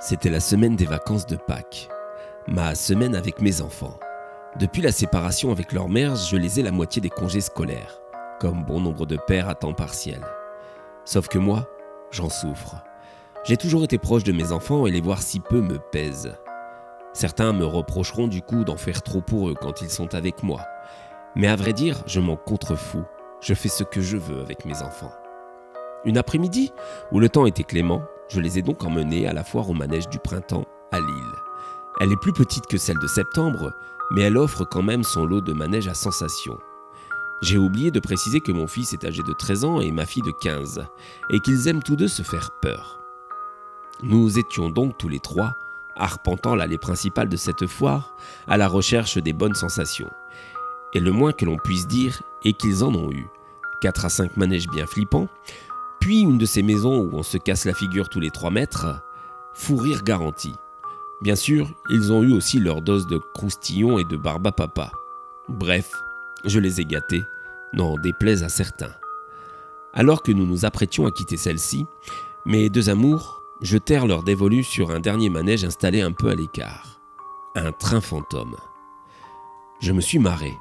C'était la semaine des vacances de Pâques, ma semaine avec mes enfants. Depuis la séparation avec leur mère, je les ai la moitié des congés scolaires, comme bon nombre de pères à temps partiel. Sauf que moi, j'en souffre. J'ai toujours été proche de mes enfants et les voir si peu me pèse. Certains me reprocheront du coup d'en faire trop pour eux quand ils sont avec moi. Mais à vrai dire, je m'en contrefous. Je fais ce que je veux avec mes enfants. Une après-midi, où le temps était clément, je les ai donc emmenés à la foire au manège du printemps à Lille. Elle est plus petite que celle de septembre, mais elle offre quand même son lot de manèges à sensations. J'ai oublié de préciser que mon fils est âgé de 13 ans et ma fille de 15, et qu'ils aiment tous deux se faire peur. Nous étions donc tous les trois, arpentant l'allée principale de cette foire, à la recherche des bonnes sensations. Et le moins que l'on puisse dire est qu'ils en ont eu. 4 à 5 manèges bien flippants, puis une de ces maisons où on se casse la figure tous les 3 mètres, fou rire garanti. Bien sûr, ils ont eu aussi leur dose de croustillons et de barbe à papa. Bref, je les ai gâtés, n'en déplaise à certains. Alors que nous nous apprêtions à quitter celle-ci, mes deux amours jetèrent leur dévolu sur un dernier manège installé un peu à l'écart. Un train fantôme. Je me suis marré,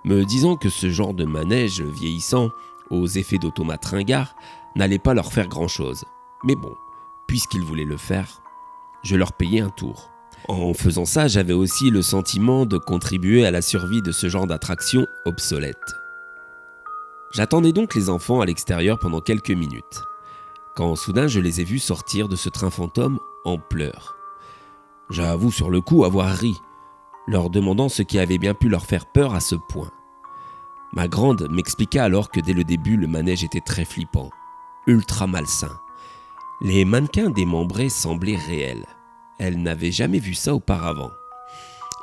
me disant que ce genre de manège vieillissant, aux effets d'automates ringards, n'allait pas leur faire grand-chose. Mais bon, puisqu'ils voulaient le faire, je leur payais un tour. En faisant ça, j'avais aussi le sentiment de contribuer à la survie de ce genre d'attraction obsolète. J'attendais donc les enfants à l'extérieur pendant quelques minutes, quand soudain je les ai vus sortir de ce train fantôme en pleurs. J'avoue sur le coup avoir ri, leur demandant ce qui avait bien pu leur faire peur à ce point. Ma grande m'expliqua alors que dès le début, le manège était très flippant, ultra malsain. Les mannequins démembrés semblaient réels. Elle n'avait jamais vu ça auparavant.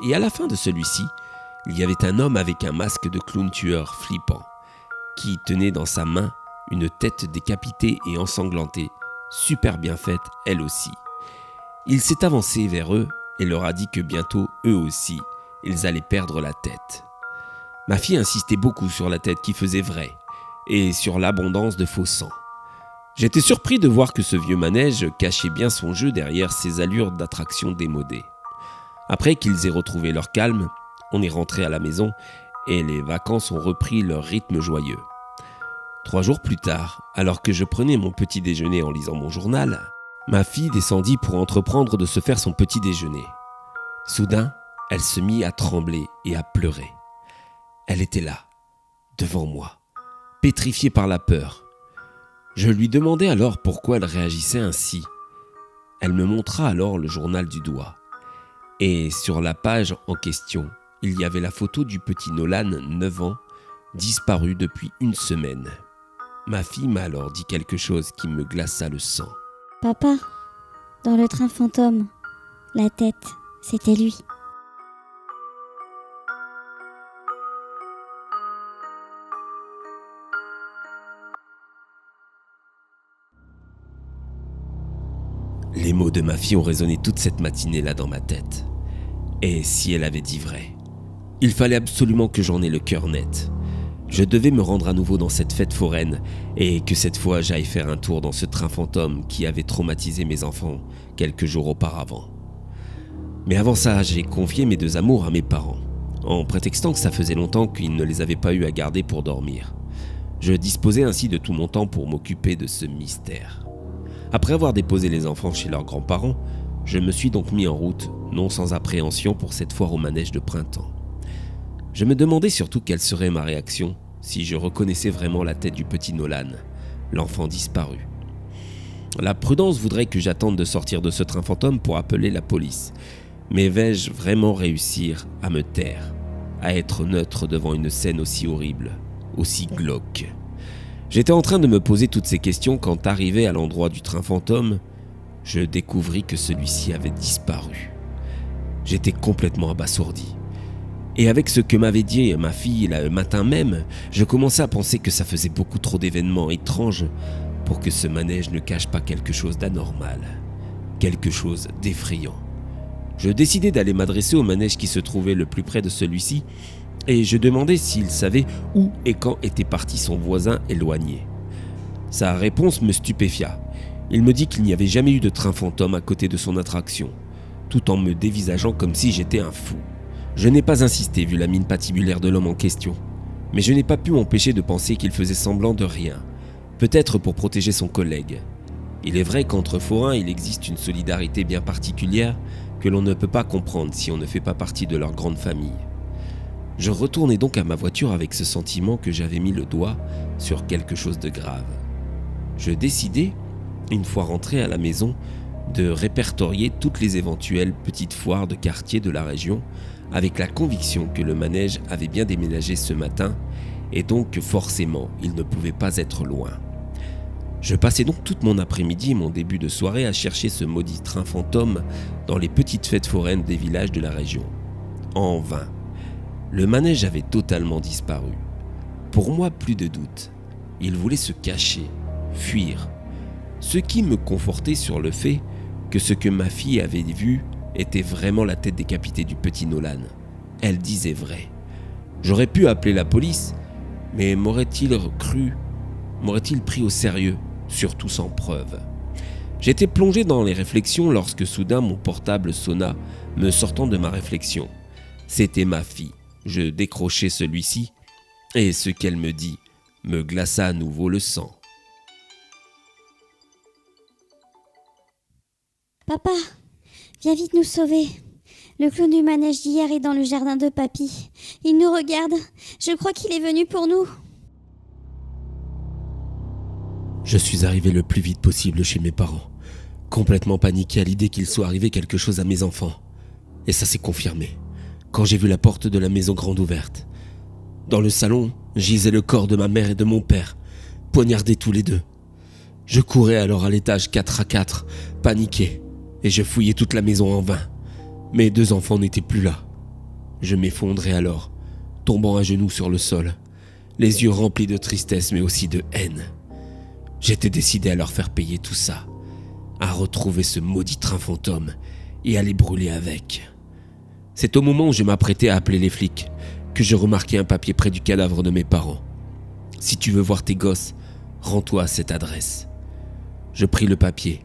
Et à la fin de celui-ci, il y avait un homme avec un masque de clown tueur flippant, qui tenait dans sa main une tête décapitée et ensanglantée, super bien faite elle aussi. Il s'est avancé vers eux et leur a dit que bientôt, eux aussi, ils allaient perdre la tête. Ma fille insistait beaucoup sur la tête qui faisait vrai et sur l'abondance de faux sang. J'étais surpris de voir que ce vieux manège cachait bien son jeu derrière ses allures d'attraction démodée. Après qu'ils aient retrouvé leur calme, on est rentré à la maison et les vacances ont repris leur rythme joyeux. 3 jours plus tard, alors que je prenais mon petit déjeuner en lisant mon journal, ma fille descendit pour entreprendre de se faire son petit déjeuner. Soudain, elle se mit à trembler et à pleurer. Elle était là, devant moi, pétrifiée par la peur. Je lui demandai alors pourquoi elle réagissait ainsi. Elle me montra alors le journal du doigt. Et sur la page en question, il y avait la photo du petit Nolan, 9 ans, disparu depuis 1 semaine. Ma fille m'a alors dit quelque chose qui me glaça le sang. Papa, dans le train fantôme, la tête, c'était lui. Les mots de ma fille ont résonné toute cette matinée-là dans ma tête. Et si elle avait dit vrai? Il fallait absolument que j'en aie le cœur net. Je devais me rendre à nouveau dans cette fête foraine et que cette fois j'aille faire un tour dans ce train fantôme qui avait traumatisé mes enfants quelques jours auparavant. Mais avant ça, j'ai confié mes 2 amours à mes parents, en prétextant que ça faisait longtemps qu'ils ne les avaient pas eu à garder pour dormir. Je disposais ainsi de tout mon temps pour m'occuper de ce mystère. Après avoir déposé les enfants chez leurs grands-parents, je me suis donc mis en route, non sans appréhension pour cette foire au manège de printemps. Je me demandais surtout quelle serait ma réaction si je reconnaissais vraiment la tête du petit Nolan, l'enfant disparu. La prudence voudrait que j'attende de sortir de ce train fantôme pour appeler la police. Mais vais-je vraiment réussir à me taire, à être neutre devant une scène aussi horrible, aussi glauque? J'étais en train de me poser toutes ces questions quand, arrivé à l'endroit du train fantôme, je découvris que celui-ci avait disparu. J'étais complètement abasourdi. Et avec ce que m'avait dit ma fille le matin même, je commençais à penser que ça faisait beaucoup trop d'événements étranges pour que ce manège ne cache pas quelque chose d'anormal, quelque chose d'effrayant. Je décidai d'aller m'adresser au manège qui se trouvait le plus près de celui-ci et je demandai s'il savait où et quand était parti son voisin éloigné. Sa réponse me stupéfia. Il me dit qu'il n'y avait jamais eu de train fantôme à côté de son attraction, tout en me dévisageant comme si j'étais un fou. Je n'ai pas insisté vu la mine patibulaire de l'homme en question, mais je n'ai pas pu m'empêcher de penser qu'il faisait semblant de rien, peut-être pour protéger son collègue. Il est vrai qu'entre forains il existe une solidarité bien particulière que l'on ne peut pas comprendre si on ne fait pas partie de leur grande famille. Je retournai donc à ma voiture avec ce sentiment que j'avais mis le doigt sur quelque chose de grave. Je décidai, une fois rentré à la maison, de répertorier toutes les éventuelles petites foires de quartier de la région avec la conviction que le manège avait bien déménagé ce matin et donc que forcément il ne pouvait pas être loin. Je passais donc toute mon après-midi et mon début de soirée à chercher ce maudit train fantôme dans les petites fêtes foraines des villages de la région. En vain. Le manège avait totalement disparu. Pour moi, plus de doute. Il voulait se cacher, fuir. Ce qui me confortait sur le fait que ce que ma fille avait vu était vraiment la tête décapitée du petit Nolan. Elle disait vrai. J'aurais pu appeler la police, mais m'aurait-il pris au sérieux, surtout sans preuve? J'étais plongé dans les réflexions lorsque soudain mon portable sonna, me sortant de ma réflexion. C'était ma fille. Je décrochai celui-ci, et ce qu'elle me dit me glaça à nouveau le sang. Papa, viens vite nous sauver. Le clown du manège d'hier est dans le jardin de papy. Il nous regarde. Je crois qu'il est venu pour nous. Je suis arrivé le plus vite possible chez mes parents, complètement paniqué à l'idée qu'il soit arrivé quelque chose à mes enfants. Et ça s'est confirmé, quand j'ai vu la porte de la maison grande ouverte. Dans le salon, gisait le corps de ma mère et de mon père, poignardés tous les deux. Je courais alors à l'étage 4 paniqué, et je fouillais toute la maison en vain. Mes 2 enfants n'étaient plus là. Je m'effondrais alors, tombant à genoux sur le sol, les yeux remplis de tristesse mais aussi de haine. J'étais décidé à leur faire payer tout ça, à retrouver ce maudit train fantôme et à les brûler avec. C'est au moment où je m'apprêtais à appeler les flics que je remarquai un papier près du cadavre de mes parents. Si tu veux voir tes gosses, rends-toi à cette adresse. Je pris le papier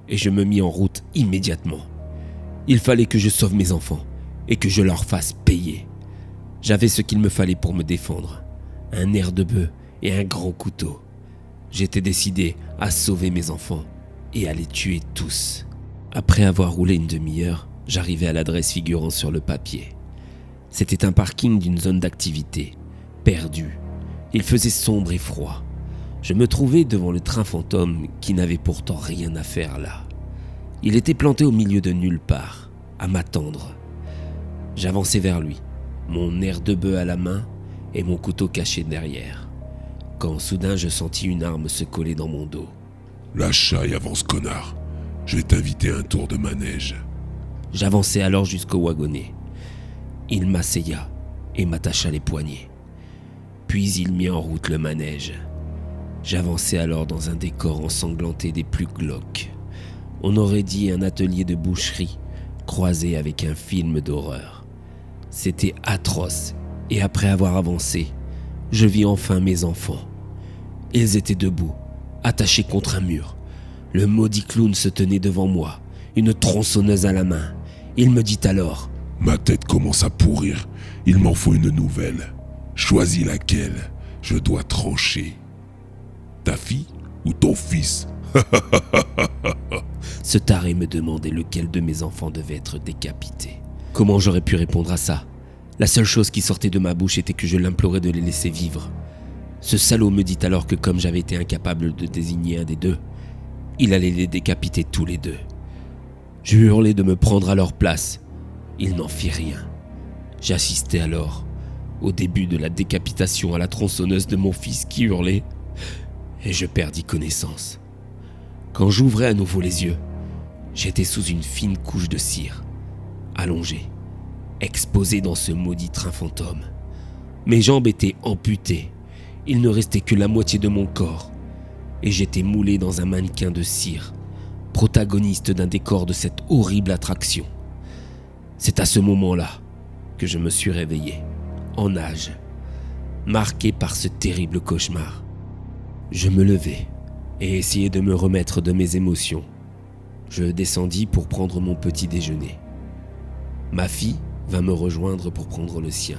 et je me mis en route immédiatement. Il fallait que je sauve mes enfants et que je leur fasse payer. J'avais ce qu'il me fallait pour me défendre, un nerf de bœuf et un grand couteau. J'étais décidé à sauver mes enfants et à les tuer tous. Après avoir roulé une demi-heure, j'arrivais à l'adresse figurant sur le papier. C'était un parking d'une zone d'activité, perdu. Il faisait sombre et froid. Je me trouvais devant le train fantôme qui n'avait pourtant rien à faire là. Il était planté au milieu de nulle part, à m'attendre. J'avançais vers lui, mon nerf de bœuf à la main et mon couteau caché derrière, quand soudain je sentis une arme se coller dans mon dos. « Lâche-ça et avance, connard. Je vais t'inviter à un tour de manège. » J'avançai alors jusqu'au wagonnet. Il m'asseya et m'attacha les poignets. Puis il mit en route le manège. J'avançai alors dans un décor ensanglanté des plus glauques. On aurait dit un atelier de boucherie croisé avec un film d'horreur. C'était atroce, et après avoir avancé, je vis enfin mes enfants. Ils étaient debout, attachés contre un mur. Le maudit clown se tenait devant moi, une tronçonneuse à la main. Il me dit alors: « Ma tête commence à pourrir, il m'en faut une nouvelle. Choisis laquelle, je dois trancher. Ta fille ou ton fils ?» Ce taré me demandait lequel de mes enfants devait être décapité. Comment j'aurais pu répondre à ça? La seule chose qui sortait de ma bouche était que je l'implorais de les laisser vivre. Ce salaud me dit alors que comme j'avais été incapable de désigner un des deux, il allait les décapiter tous les deux. Je hurlai de me prendre à leur place. Il n'en fit rien. J'assistais alors au début de la décapitation à la tronçonneuse de mon fils qui hurlait, et je perdis connaissance. Quand j'ouvrais à nouveau les yeux, j'étais sous une fine couche de cire, allongé, exposé dans ce maudit train fantôme. Mes jambes étaient amputées, il ne restait que la moitié de mon corps, et j'étais moulé dans un mannequin de cire, protagoniste d'un décor de cette horrible attraction. C'est à ce moment-là que je me suis réveillé, en nage, marqué par ce terrible cauchemar. Je me levai, et essayer de me remettre de mes émotions. Je descendis pour prendre mon petit déjeuner. Ma fille vint me rejoindre pour prendre le sien.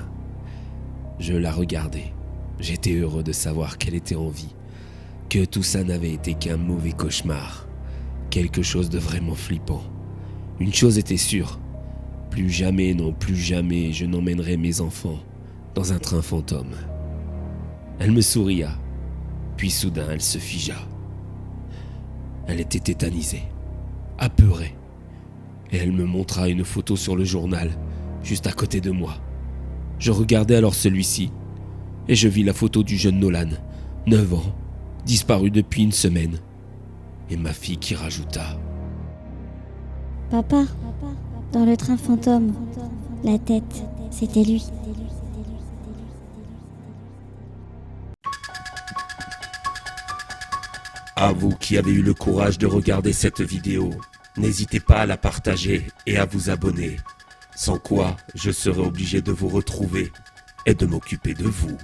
Je la regardais. J'étais heureux de savoir qu'elle était en vie, que tout ça n'avait été qu'un mauvais cauchemar, quelque chose de vraiment flippant. Une chose était sûre, plus jamais, non plus jamais, je n'emmènerai mes enfants dans un train fantôme. Elle me souria, puis soudain elle se figea. Elle était tétanisée, apeurée, et elle me montra une photo sur le journal, juste à côté de moi. Je regardai alors celui-ci, et je vis la photo du jeune Nolan, 9 ans, disparu depuis une semaine, et ma fille qui rajouta « Papa, dans le train fantôme, la tête, c'était lui. » À vous qui avez eu le courage de regarder cette vidéo, n'hésitez pas à la partager et à vous abonner, sans quoi je serai obligé de vous retrouver et de m'occuper de vous.